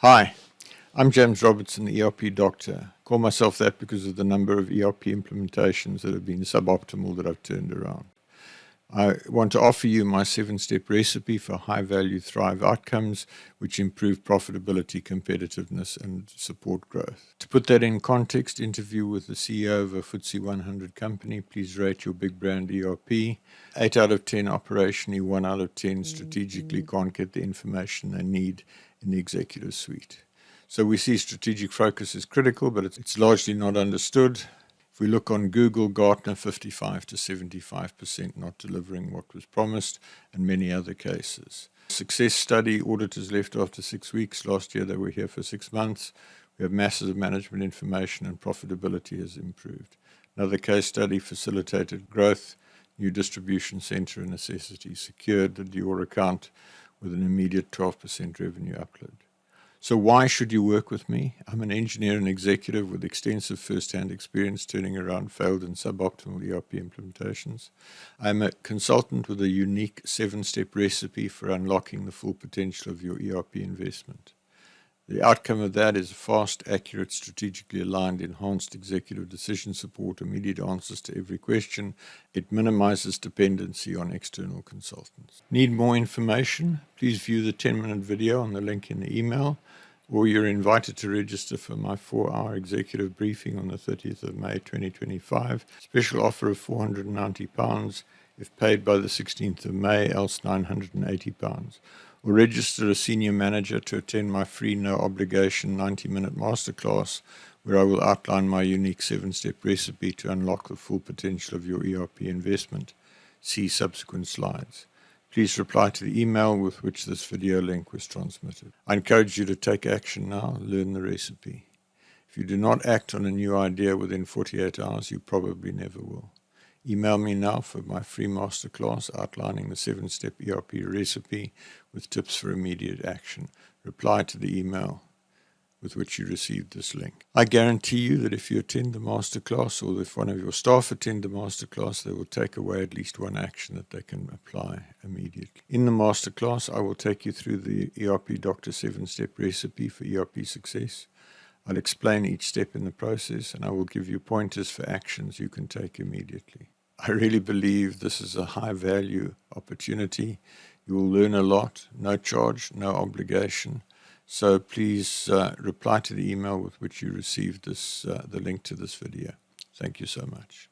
Hi, I'm James Robertson, the ERP Doctor. I call myself that because of the number of ERP implementations that have been suboptimal that I've turned around. I want to offer you my 7-step recipe for high-value Thrive outcomes, which improve profitability, competitiveness, and support growth. To put that in context, interview with the CEO of a FTSE 100 company. Please rate your big brand ERP. 8 out of 10 operationally, 1 out of 10 strategically can't get the information they need in the executive suite. So we see strategic focus is critical, but it's largely not understood. If we look on Google, Gartner, 55 to 75% not delivering what was promised, and many other cases. Success study, auditors left after 6 weeks. Last year they were here for 6 months. We have masses of management information and profitability has improved. Another case study, facilitated growth, new distribution center and necessity secured, the Dior account with an immediate 12% revenue uplift. So why should you work with me? I'm an engineer and executive with extensive first-hand experience turning around failed and suboptimal ERP implementations. I'm a consultant with a unique 7-step recipe for unlocking the full potential of your ERP investment. The outcome of that is fast, accurate, strategically aligned, enhanced executive decision support, immediate answers to every question. It minimizes dependency on external consultants. Need more information? Please view the 10-minute video on the link in the email, or you're invited to register for my 4-hour executive briefing on the 30th of May 2025. Special offer of £490 if paid by the 16th of May, else £980. Or register a senior manager to attend my free, no-obligation 90-minute masterclass where I will outline my unique 7-step recipe to unlock the full potential of your ERP investment. See subsequent slides. Please reply to the email with which this video link was transmitted. I encourage you to take action now, learn the recipe. If you do not act on a new idea within 48 hours, you probably never will. Email me now for my free masterclass outlining the 7-step ERP recipe with tips for immediate action. Reply to the email with which you received this link. I guarantee you that if you attend the masterclass or if one of your staff attend the masterclass, they will take away at least one action that they can apply immediately. In the masterclass, I will take you through the ERP Doctor 7-step recipe for ERP success. I'll explain each step in the process and I will give you pointers for actions you can take immediately. I really believe this is a high-value opportunity. You will learn a lot, no charge, no obligation. So please reply to the email with which you received the link to this video. Thank you so much.